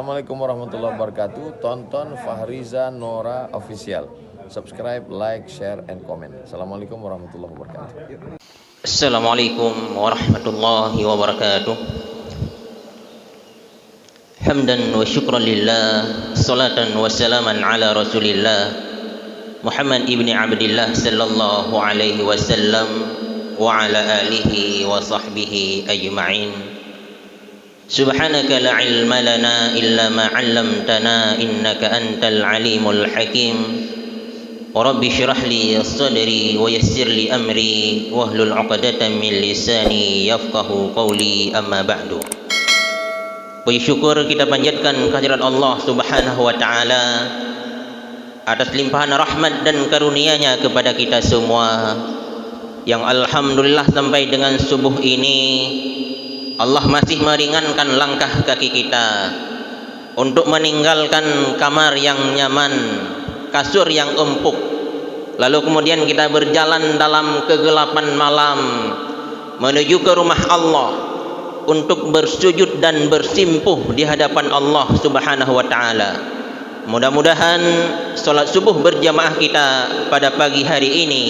Assalamualaikum warahmatullahi wabarakatuh. Tonton Fahriza Nora Official. Subscribe, like, share, and comment. Assalamualaikum warahmatullahi wabarakatuh. Assalamualaikum warahmatullahi wabarakatuh. Hamdan wa syukran lillah, salatan wa salaman ala rasulillah Muhammad ibni Abdillah sallallahu alaihi wasallam wa ala alihi wa sahbihi ajma'in. Subhanaka la ilma lana illa ma 'allamtana innaka antal alimul hakim. Rabbi syrah li sadri wa yassir li amri wahlul 'uqdatam min lisani yafqahu qawli, amma ba'du. Puji syukur kita panjatkan kehadirat Allah Subhanahu wa taala atas limpahan rahmat dan karunia-Nya kepada kita semua, yang alhamdulillah sampai dengan subuh ini Allah masih meringankan langkah kaki kita untuk meninggalkan kamar yang nyaman, kasur yang empuk, lalu kemudian kita berjalan dalam kegelapan malam menuju ke rumah Allah untuk bersujud dan bersimpuh di hadapan Allah Subhanahu wa taala. Mudah-mudahan salat subuh berjamaah kita pada pagi hari ini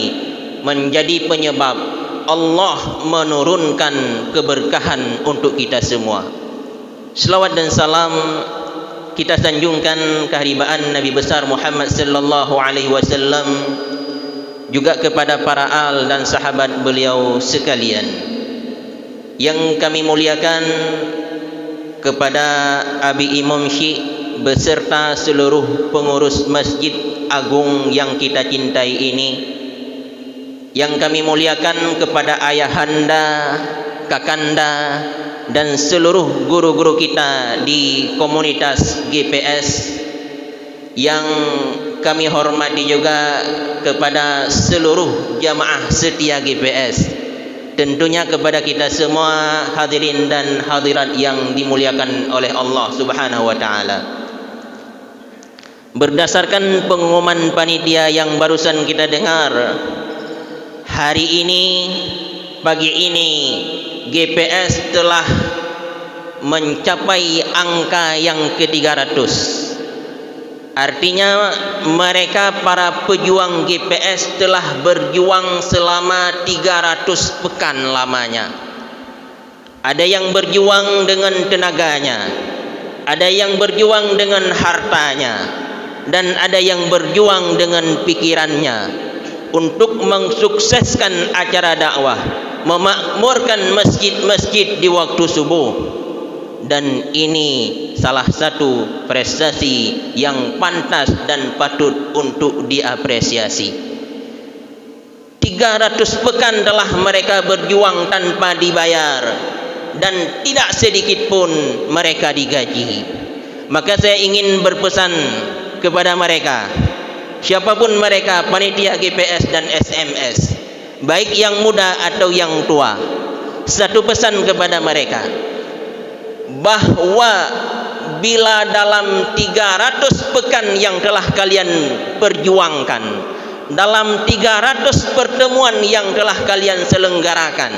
menjadi penyebab Allah menurunkan keberkahan untuk kita semua. Selawat dan salam kita sanjungkan keharibaan Nabi besar Muhammad sallallahu alaihi wasallam, juga kepada para al dan sahabat beliau sekalian. Yang kami muliakan kepada Abi Imam Syekh beserta seluruh pengurus Masjid Agung yang kita cintai ini. Yang kami muliakan kepada ayahanda, kakanda, dan seluruh guru-guru kita di komunitas GPS. Yang kami hormati juga kepada seluruh jamaah setia GPS. Tentunya kepada kita semua hadirin dan hadirat yang dimuliakan oleh Allah Subhanahu wa taala. Berdasarkan pengumuman panitia yang barusan kita dengar, hari ini, pagi ini, GPS telah mencapai angka yang ke-300. Artinya mereka para pejuang GPS telah berjuang selama 300 pekan lamanya. Ada yang berjuang dengan tenaganya, ada yang berjuang dengan hartanya, dan ada yang berjuang dengan pikirannya untuk mensukseskan acara dakwah, memakmurkan masjid-masjid di waktu subuh. Dan ini salah satu prestasi yang pantas dan patut untuk diapresiasi. 300 pekan telah mereka berjuang tanpa dibayar, dan tidak sedikit pun mereka digaji. Maka saya ingin berpesan kepada mereka, siapapun mereka, panitia GPS dan SMS, baik yang muda atau yang tua, satu pesan kepada mereka, bahwa bila dalam 300 pekan yang telah kalian perjuangkan, dalam 300 pertemuan yang telah kalian selenggarakan,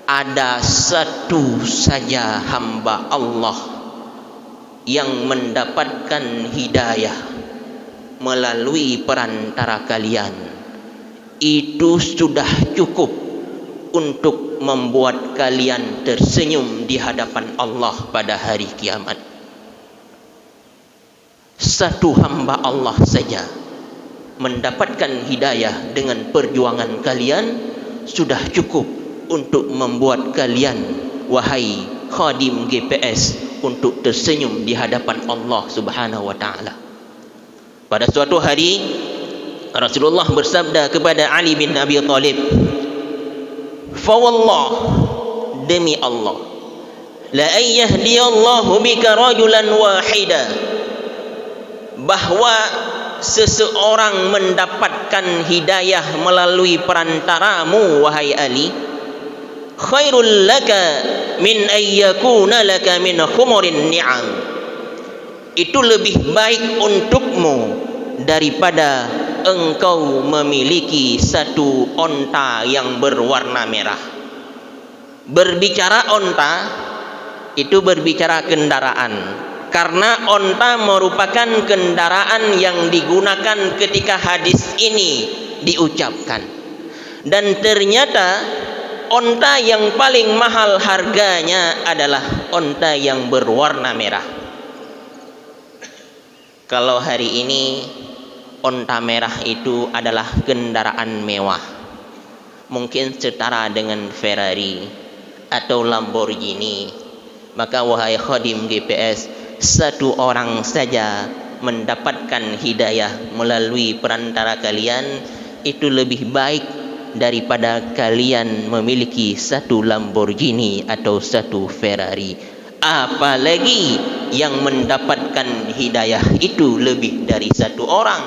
ada satu saja hamba Allah yang mendapatkan hidayah melalui perantara kalian, itu sudah cukup untuk membuat kalian tersenyum di hadapan Allah pada hari kiamat. Satu hamba Allah saja mendapatkan hidayah dengan perjuangan kalian sudah cukup untuk membuat kalian, wahai khadim GPS, untuk tersenyum di hadapan Allah Subhanahu wa taala. Pada suatu hari Rasulullah bersabda kepada Ali bin Abi Thalib, "Fawallah, demi Allah, la ayyahdiyallahu bika rajulan wahida," bahwa seseorang mendapatkan hidayah melalui perantaramu, wahai Ali, khairul laka min ayyakuna laka min khumurin ni'am, itu lebih baik untukmu daripada engkau memiliki satu onta yang berwarna merah. Berbicara onta, itu berbicara kendaraan, karena onta merupakan kendaraan yang digunakan ketika hadis ini diucapkan. Dan ternyata onta yang paling mahal harganya adalah onta yang berwarna merah. Kalau hari ini onta merah itu adalah kendaraan mewah, mungkin setara dengan Ferrari atau Lamborghini, maka wahai khadim GPS, satu orang saja mendapatkan hidayah melalui perantara kalian itu lebih baik daripada kalian memiliki satu Lamborghini atau satu Ferrari. Apalagi yang mendapatkan hidayah itu lebih dari satu orang,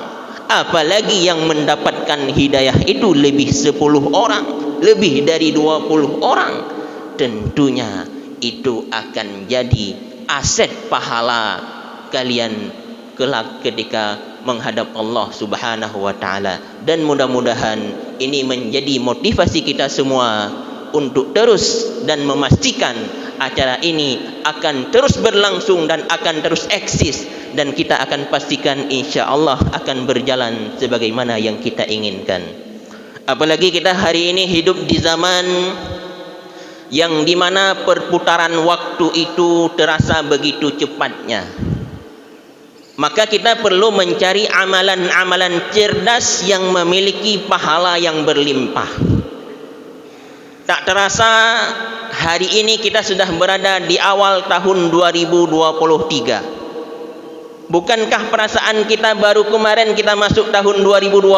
apalagi yang mendapatkan hidayah itu lebih 10 orang, lebih dari 20 orang. Tentunya itu akan jadi aset pahala kalian kelak ketika menghadap Allah Subhanahu wa taala. Dan mudah-mudahan ini menjadi motivasi kita semua untuk terus dan memastikan acara ini akan terus berlangsung dan akan terus eksis, dan kita akan pastikan insya-Allah akan berjalan sebagaimana yang kita inginkan. Apalagi kita hari ini hidup di zaman yang dimana perputaran waktu itu terasa begitu cepatnya. Maka kita perlu mencari amalan-amalan cerdas yang memiliki pahala yang berlimpah. Tak terasa hari ini kita sudah berada di awal tahun 2023. Bukankah perasaan kita baru kemarin kita masuk tahun 2022?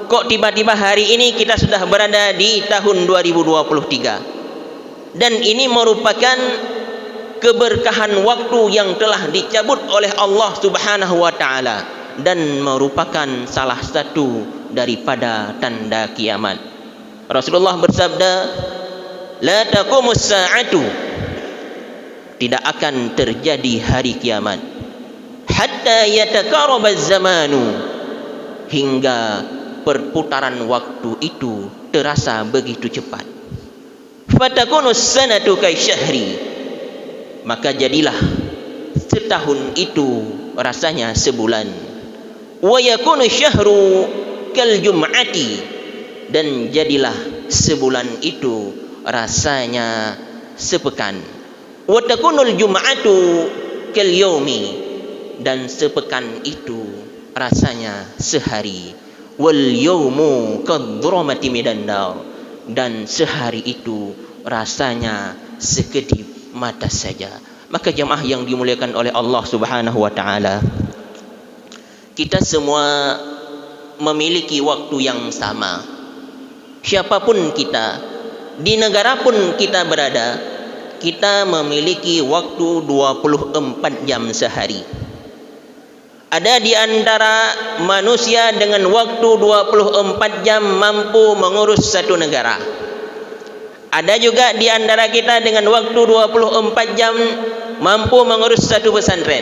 Kok tiba-tiba hari ini kita sudah berada di tahun 2023? Dan ini merupakan keberkahan waktu yang telah dicabut oleh Allah Subhanahu wa taala dan merupakan salah satu daripada tanda kiamat. Rasulullah bersabda, la taqumus sa'atu, tidak akan terjadi hari kiamat hatta yatakarabaz zamanu, hingga perputaran waktu itu terasa begitu cepat. Fatakunus sanatu kaisyahri, maka jadilah setahun itu rasanya sebulan. Wa yakunu syahru kal jum'ati, dan jadilah sebulan itu rasanya sepekan. Wa takunul jum'atu kal yaumi, dan sepekan itu rasanya sehari. Wal yaumu kadramati minan nar, dan sehari itu rasanya sekedip mata saja. Maka jemaah yang dimuliakan oleh Allah Subhanahu wa taala, kita semua memiliki waktu yang sama. Siapapun kita, di negara pun kita berada, kita memiliki waktu 24 jam sehari. Ada di antara manusia dengan waktu 24 jam mampu mengurus satu negara. Ada juga di antara kita dengan waktu 24 jam mampu mengurus satu pesantren.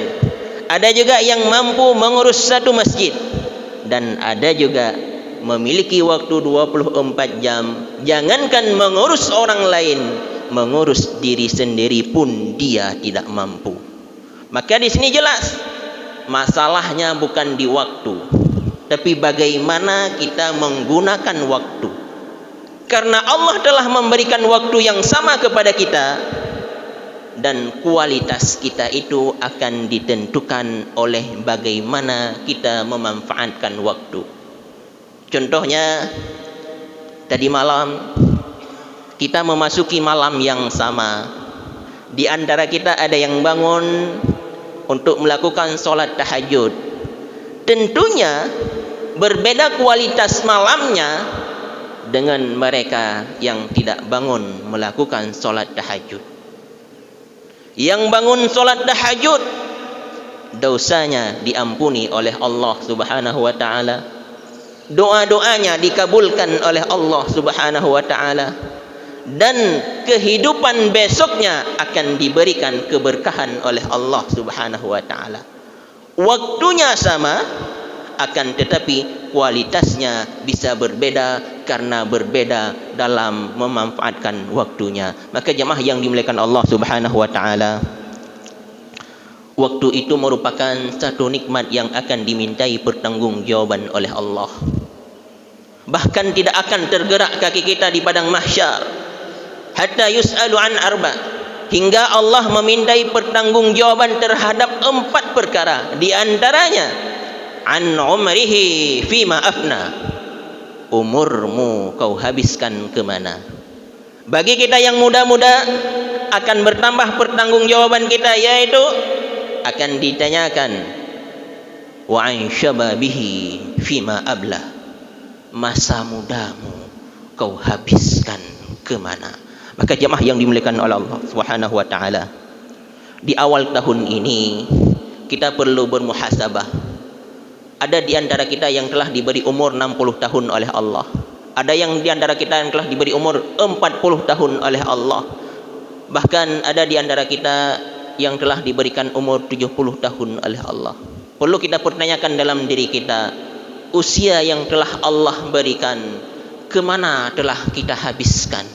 Ada juga yang mampu mengurus satu masjid. Dan ada juga memiliki waktu 24 jam, jangankan mengurus orang lain, mengurus diri sendiri pun dia tidak mampu. Maka di sini jelas masalahnya bukan di waktu, tapi bagaimana kita menggunakan waktu. Karena Allah telah memberikan waktu yang sama kepada kita, dan kualitas kita itu akan ditentukan oleh bagaimana kita memanfaatkan waktu. Contohnya, tadi malam kita memasuki malam yang sama. Di antara kita ada yang bangun untuk melakukan solat tahajud. Tentunya berbeda kualitas malamnya dengan mereka yang tidak bangun melakukan solat tahajud. Yang bangun solat tahajud, dosanya diampuni oleh Allah Subhanahu wa taala. Doa-doanya dikabulkan oleh Allah Subhanahu wa taala, dan kehidupan besoknya akan diberikan keberkahan oleh Allah Subhanahu wa taala. Waktunya sama, akan tetapi kualitasnya bisa berbeda karena berbeda dalam memanfaatkan waktunya. Maka jemaah yang dimuliakan Allah Subhanahu wa taala, waktu itu merupakan satu nikmat yang akan dimintai pertanggungjawaban oleh Allah. Bahkan tidak akan tergerak kaki kita di padang mahsyar hatta yus'alu an arba, hingga Allah memintai pertanggungjawaban terhadap 4 perkara. Di antaranya an umrihi fima afna, umurmu kau habiskan kemana. Bagi kita yang muda-muda akan bertambah pertanggungjawaban kita, yaitu akan ditanyakan wa an syababihi fima abla, masa mudamu kau habiskan kemana. Maka jemaah yang dimuliakan oleh Allah Subhanahu wa taala, di awal tahun ini kita perlu bermuhasabah. Ada di antara kita yang telah diberi umur 60 tahun oleh Allah. Ada yang di antara kita yang telah diberi umur 40 tahun oleh Allah. Bahkan ada di antara kita yang telah diberikan umur 70 tahun oleh Allah. Perlu kita pertanyakan dalam diri kita, usia yang telah Allah berikan, kemana telah kita habiskan?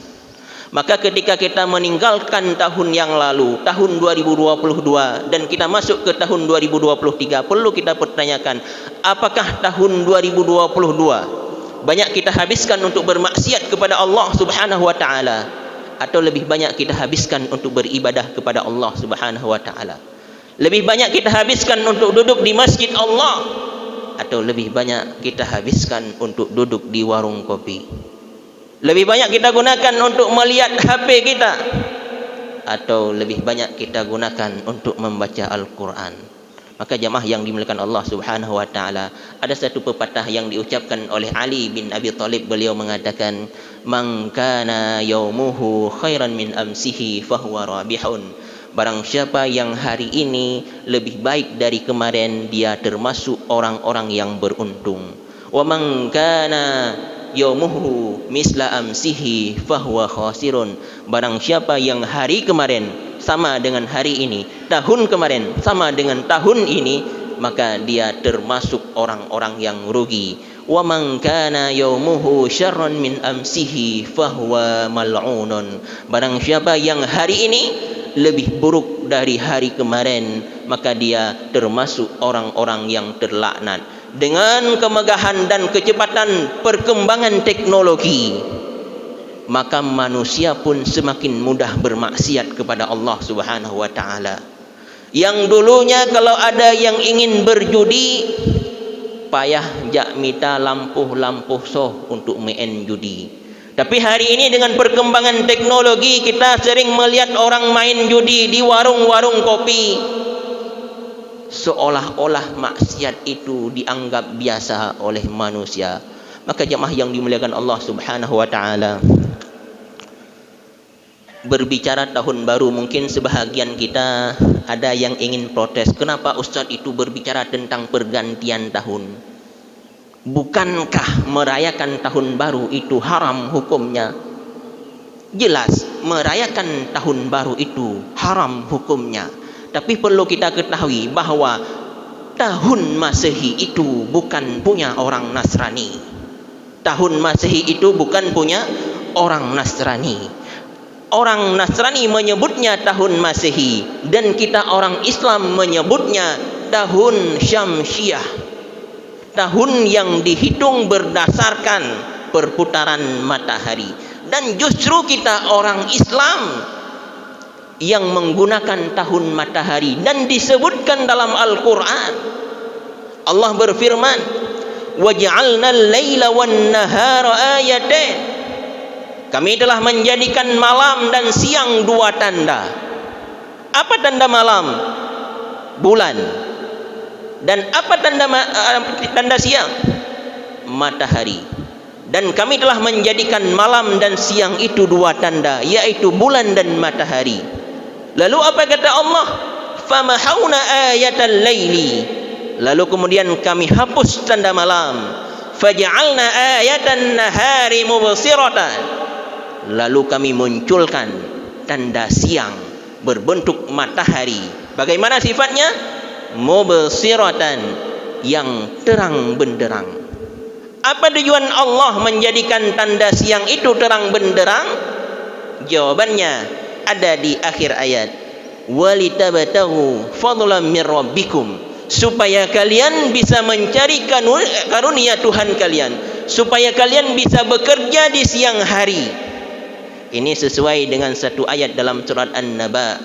Maka ketika kita meninggalkan tahun yang lalu, tahun 2022, dan kita masuk ke tahun 2023, perlu kita pertanyakan, apakah tahun 2022 banyak kita habiskan untuk bermaksiat kepada Allah Subhanahu wa taala, atau lebih banyak kita habiskan untuk beribadah kepada Allah Subhanahu wa taala? Lebih banyak kita habiskan untuk duduk di masjid Allah, atau lebih banyak kita habiskan untuk duduk di warung kopi? Lebih banyak kita gunakan untuk melihat HP kita, atau lebih banyak kita gunakan untuk membaca Al-Quran? Maka jemaah yang dimuliakan Allah Subhanahu wa taala, ada satu pepatah yang diucapkan oleh Ali bin Abi Thalib. Beliau mengatakan, "Man kana yaumuhu khairan min amsihi fahuwa rabihun." Barang siapa yang hari ini lebih baik dari kemarin, dia termasuk orang-orang yang beruntung. Wa man kana yaumuhu misla amsihi fahuwa khasirun. Barang siapa yang hari kemarin sama dengan hari ini, tahun kemarin sama dengan tahun ini, maka dia termasuk orang-orang yang rugi. Wa man kana yaumuhu syarran min amsihi fahuwa mal'unun. Barang siapa yang hari ini lebih buruk dari hari kemarin, maka dia termasuk orang-orang yang terlaknat. Dengan kemegahan dan kecepatan perkembangan teknologi, maka manusia pun semakin mudah bermaksiat kepada Allah Subhanahu wa taala. Yang dulunya kalau ada yang ingin berjudi, payah jak mita lampuh-lampuh soh untuk main judi. Tapi hari ini dengan perkembangan teknologi, kita sering melihat orang main judi di warung-warung kopi. Seolah-olah maksiat itu dianggap biasa oleh manusia. Maka jemaah yang dimuliakan Allah Subhanahu wa taala, berbicara tahun baru, mungkin sebahagian kita ada yang ingin protes, kenapa Ustaz itu berbicara tentang pergantian tahun? Bukankah merayakan tahun baru itu haram hukumnya? Jelas merayakan tahun baru itu haram hukumnya. Tapi perlu kita ketahui bahwa tahun Masehi itu bukan punya orang Nasrani. Tahun Masehi itu bukan punya orang Nasrani. Orang Nasrani menyebutnya tahun Masehi, dan kita orang Islam menyebutnya tahun Syamsiah. Tahun yang dihitung berdasarkan perputaran matahari. Dan justru kita orang Islam yang menggunakan tahun matahari, dan disebutkan dalam Al-Quran. Allah berfirman, "Waja'alna al-laila wan-nahara ayatain." Kami telah menjadikan malam dan siang 2 tanda. Apa tanda malam? Bulan. Dan apa tanda siang? Matahari. Dan kami telah menjadikan malam dan siang itu 2 tanda, yaitu bulan dan matahari. Lalu apa kata Allah? Famahawna ayatal laili. Lalu kemudian kami hapus tanda malam. Faja'alna ayatan nahari mubsiratan. Lalu kami munculkan tanda siang berbentuk matahari. Bagaimana sifatnya? Mubsiratan, yang terang benderang. Apa tujuan Allah menjadikan tanda siang itu terang benderang? Jawabannya ada di akhir ayat. Walitabtaghu fadlan min rabbikum, supaya kalian bisa mencari karunia Tuhan kalian, supaya kalian bisa bekerja di siang hari. Ini sesuai dengan satu ayat dalam surat An-Naba,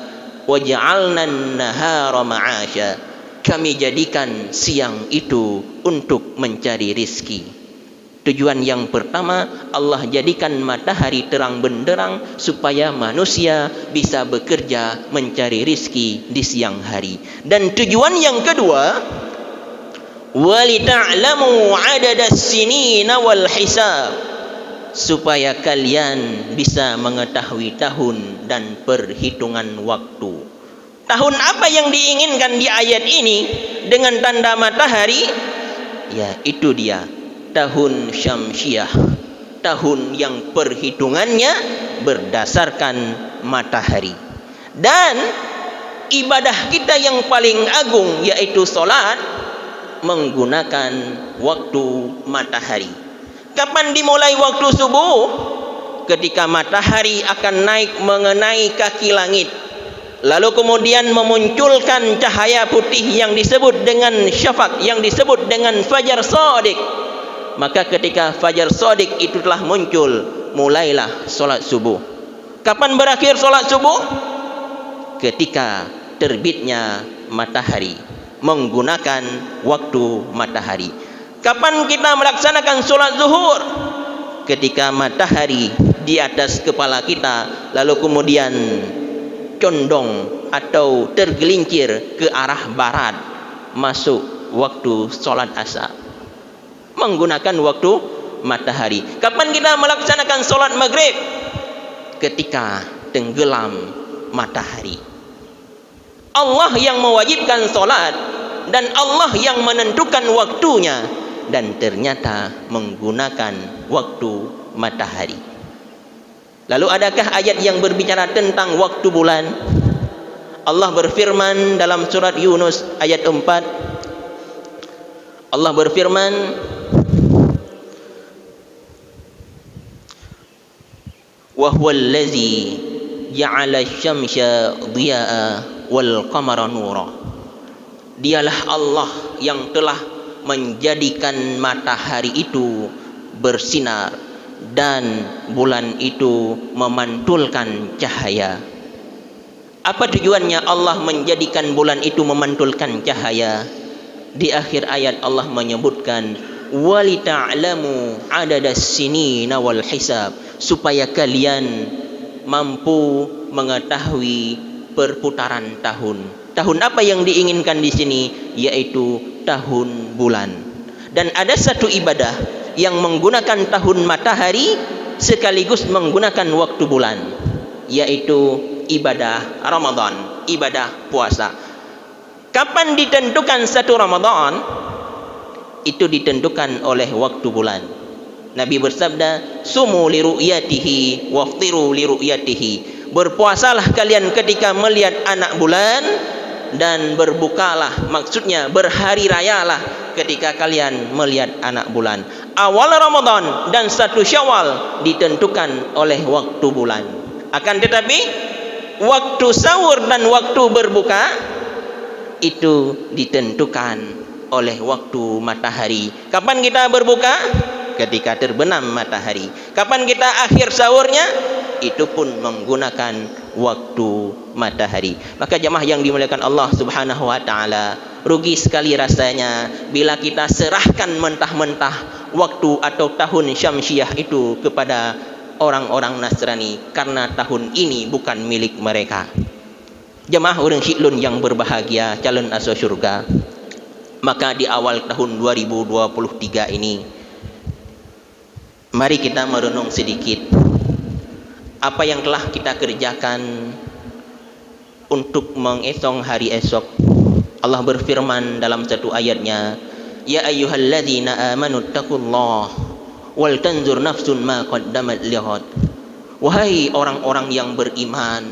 waja'alna an-nahara ma'asya, kami jadikan siang itu untuk mencari rizki. Tujuan yang pertama, Allah jadikan matahari terang benderang supaya manusia bisa bekerja mencari rizki di siang hari. Dan tujuan yang kedua, walita'lamu 'adadas sinina wal hisab, supaya kalian bisa mengetahui tahun dan perhitungan waktu. Tahun apa yang diinginkan di ayat ini dengan tanda matahari? Ya, itu dia, tahun syamsiah, tahun yang perhitungannya berdasarkan matahari. Dan ibadah kita yang paling agung yaitu solat menggunakan waktu matahari. Kapan dimulai waktu subuh? Ketika matahari akan naik mengenai kaki langit, lalu kemudian memunculkan cahaya putih yang disebut dengan syafaq, yang disebut dengan fajar shadiq. Maka ketika fajar shadiq itu telah muncul, mulailah solat subuh. Kapan berakhir solat subuh? Ketika terbitnya matahari, menggunakan waktu matahari. Kapan kita melaksanakan solat zuhur? Ketika matahari di atas kepala kita, lalu kemudian condong atau tergelincir ke arah barat, masuk waktu solat asar, menggunakan waktu matahari. Kapan kita melaksanakan solat maghrib? Ketika tenggelam matahari. Allah yang mewajibkan solat dan Allah yang menentukan waktunya, dan ternyata menggunakan waktu matahari. Lalu adakah ayat yang berbicara tentang waktu bulan? Allah berfirman dalam surat Yunus ayat 4. Allah berfirman, wa huwal ladzi ja'ala asy-syamsa dhiya'a wal qamara nura. Dialah Allah yang telah menjadikan matahari itu bersinar dan bulan itu memantulkan cahaya. Apa tujuannya Allah menjadikan bulan itu memantulkan cahaya? Di akhir ayat Allah menyebutkan walita'lamu 'adadas sinina wal hisab, supaya kalian mampu mengetahui perputaran tahun. Tahun apa yang diinginkan di sini? Yaitu tahun bulan. Dan ada satu ibadah yang menggunakan tahun matahari sekaligus menggunakan waktu bulan, yaitu ibadah Ramadan, ibadah puasa. Kapan ditentukan satu Ramadan? Itu ditentukan oleh waktu bulan. Nabi bersabda, sumu li ru'yatihi waftiru li ru'yatihi. Berpuasalah kalian ketika melihat anak bulan, dan berbukalah, maksudnya berhari rayalah ketika kalian melihat anak bulan. Awal Ramadan dan 1 Syawal ditentukan oleh waktu bulan. Akan tetapi waktu sahur dan waktu berbuka itu ditentukan oleh waktu matahari. Kapan kita berbuka? Ketika terbenam matahari. Kapan kita akhir sahurnya? Itu pun menggunakan waktu matahari. Maka jemaah yang dimuliakan Allah Subhanahu wa taala, rugi sekali rasanya bila kita serahkan mentah-mentah waktu atau tahun syamsiah itu kepada orang-orang Nasrani, karena tahun ini bukan milik mereka. Jemaah urang Syiklun yang berbahagia, calon masuk surga. Maka di awal tahun 2023 ini, mari kita merenung sedikit apa yang telah kita kerjakan untuk mengesong hari esok. Allah berfirman dalam satu ayatnya, ya ayyuhalladzina amanu taqullaha wal tanzur nafsun ma qaddamat lighad. Wahai orang-orang yang beriman,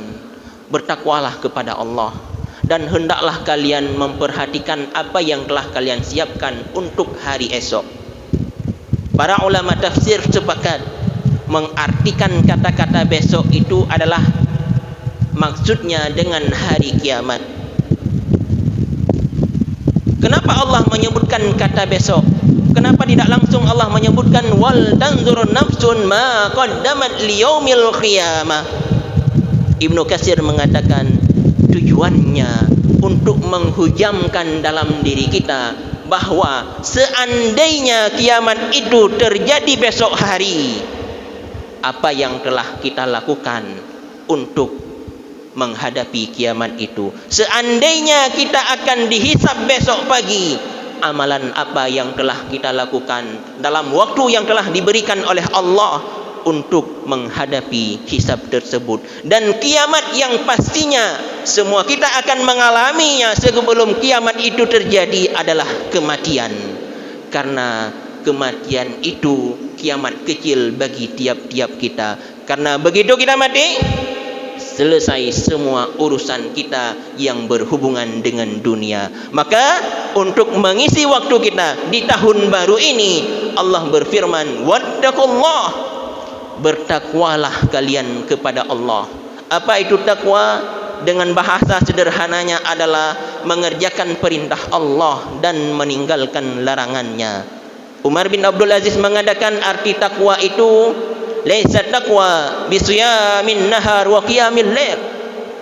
bertakwalah kepada Allah, dan hendaklah kalian memperhatikan apa yang telah kalian siapkan untuk hari esok. Para ulama tafsir sepakat mengartikan kata-kata besok itu adalah maksudnya dengan hari kiamat. Kenapa Allah menyebutkan kata besok? Kenapa tidak langsung Allah menyebutkan wal tanzur nafsun ma qaddamat liyaumil qiyamah? Ibnu Katsir mengatakan tujuannya untuk menghujamkan dalam diri kita bahwa seandainya kiamat itu terjadi besok hari, apa yang telah kita lakukan untuk menghadapi kiamat itu. Seandainya kita akan dihisab besok pagi, amalan apa yang telah kita lakukan dalam waktu yang telah diberikan oleh Allah untuk menghadapi hisab tersebut. Dan kiamat yang pastinya semua kita akan mengalaminya sebelum kiamat itu terjadi adalah kematian. Karena kematian itu kiamat kecil bagi tiap-tiap kita. Karena begitu kita mati, selesai semua urusan kita yang berhubungan dengan dunia. Maka untuk mengisi waktu kita di tahun baru ini, Allah berfirman, wattaqullah, bertakwalah kalian kepada Allah. Apa itu takwa? Dengan bahasa sederhananya adalah mengerjakan perintah Allah dan meninggalkan larangannya. Umar bin Abdul Aziz mengatakan arti takwa itu laisa taqwa bisiyamin nahar wa qiyamil lail.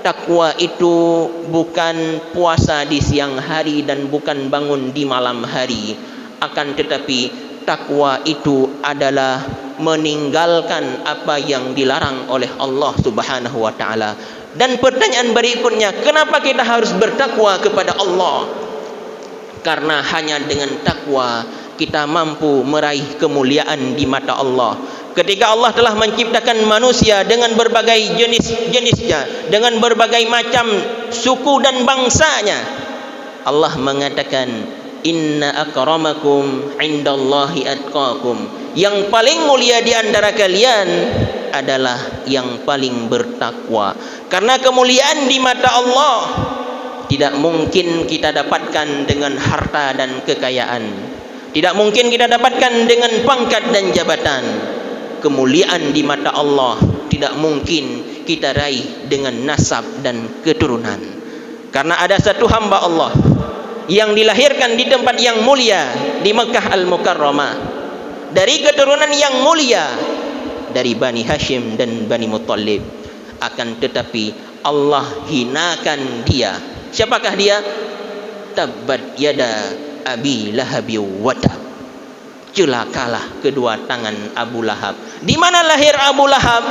Takwa itu bukan puasa di siang hari dan bukan bangun di malam hari. Akan tetapi takwa itu adalah meninggalkan apa yang dilarang oleh Allah Subhanahu wa taala. Dan pertanyaan berikutnya, kenapa kita harus bertakwa kepada Allah? Karena hanya dengan takwa kita mampu meraih kemuliaan di mata Allah. Ketika Allah telah menciptakan manusia dengan berbagai jenis-jenisnya, dengan berbagai macam suku dan bangsanya, Allah mengatakan, inna akramakum indallahi atqakum. Yang paling mulia di antara kalian adalah yang paling bertakwa. Karena kemuliaan di mata Allah tidak mungkin kita dapatkan dengan harta dan kekayaan. Tidak mungkin kita dapatkan dengan pangkat dan jabatan. Kemuliaan di mata Allah tidak mungkin kita raih dengan nasab dan keturunan. Karena ada satu hamba Allah yang dilahirkan di tempat yang mulia, di Mekah Al-Mukarramah, dari keturunan yang mulia, dari Bani Hashim dan Bani Muttalib. Akan tetapi Allah hinakan dia. Siapakah dia? Tabbat yada Abi Lahab wa tab. Celakalah kedua tangan Abu Lahab. Di mana lahir Abu Lahab?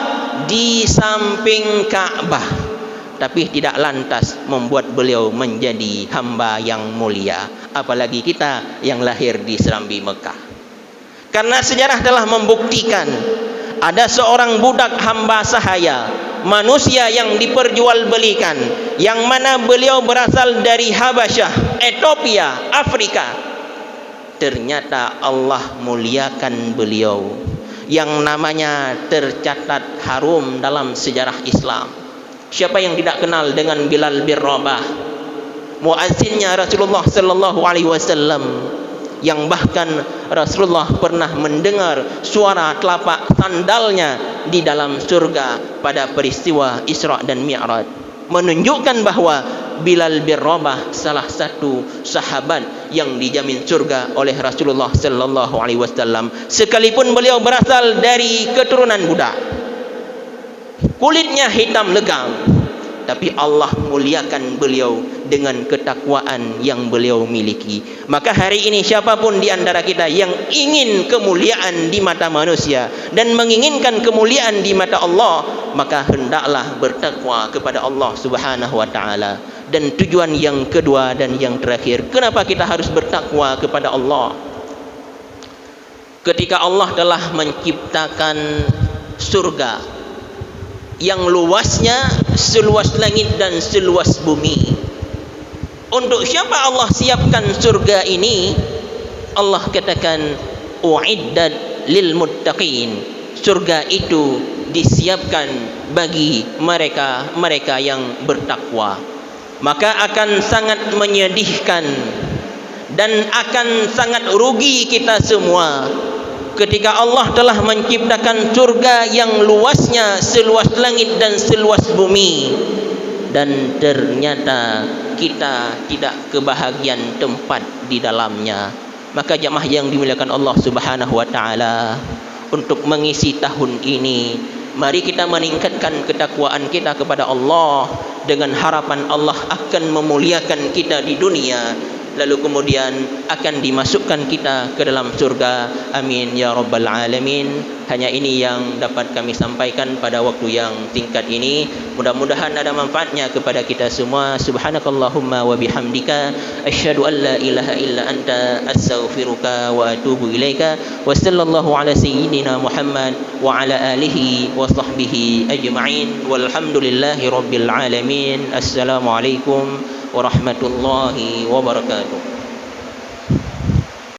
Di samping Ka'bah. Tapi tidak lantas membuat beliau menjadi hamba yang mulia. Apalagi kita yang lahir di serambi Mekah. Karena sejarah telah membuktikan ada seorang budak hamba sahaya, manusia yang diperjualbelikan, yang mana beliau berasal dari Habasyah, Ethiopia, Afrika. Ternyata Allah muliakan beliau, yang namanya tercatat harum dalam sejarah Islam. Siapa yang tidak kenal dengan Bilal bin Rabah, muazzinnya Rasulullah sallallahu alaihi wasallam, yang bahkan Rasulullah pernah mendengar suara telapak sandalnya di dalam surga pada peristiwa Isra dan Mi'raj, menunjukkan bahwa Bilal bin Rabah salah satu sahabat yang dijamin surga oleh Rasulullah sallallahu alaihi wasallam, sekalipun beliau berasal dari keturunan budak, kulitnya hitam legam, tapi Allah muliakan beliau dengan ketakwaan yang beliau miliki. Maka hari ini siapapun di antara kita yang ingin kemuliaan di mata manusia dan menginginkan kemuliaan di mata Allah, maka hendaklah bertakwa kepada Allah Subhanahu wa taala. Dan tujuan yang kedua dan yang terakhir, kenapa kita harus bertakwa kepada Allah? Ketika Allah telah menciptakan surga yang luasnya seluas langit dan seluas bumi, untuk siapa Allah siapkan surga ini? Allah katakan uiddat lil muttaqin. Surga itu disiapkan bagi mereka yang bertakwa. Maka akan sangat menyedihkan dan akan sangat rugi kita semua ketika Allah telah menciptakan surga yang luasnya seluas langit dan seluas bumi, dan ternyata kita tidak kebahagiaan tempat di dalamnya. Maka jamaah yang dimuliakan Allah Subhanahu wa taala, untuk mengisi tahun ini, mari kita meningkatkan ketakwaan kita kepada Allah dengan harapan Allah akan memuliakan kita di dunia, lalu kemudian akan dimasukkan kita ke dalam surga. Amin ya rabbal alamin. Hanya ini yang dapat kami sampaikan pada waktu yang singkat ini. Mudah-mudahan ada manfaatnya kepada kita semua. Subhanakallahumma wa bihamdika asyhadu an la ilaha illa anta astaghfiruka wa atubu ilaika. Wa sallallahu ala sayyidina Muhammad wa ala alihi wa sahbihi ajma'in. Walhamdulillahi rabbil alamin. Assalamualaikum warahmatullahi wabarakatuh.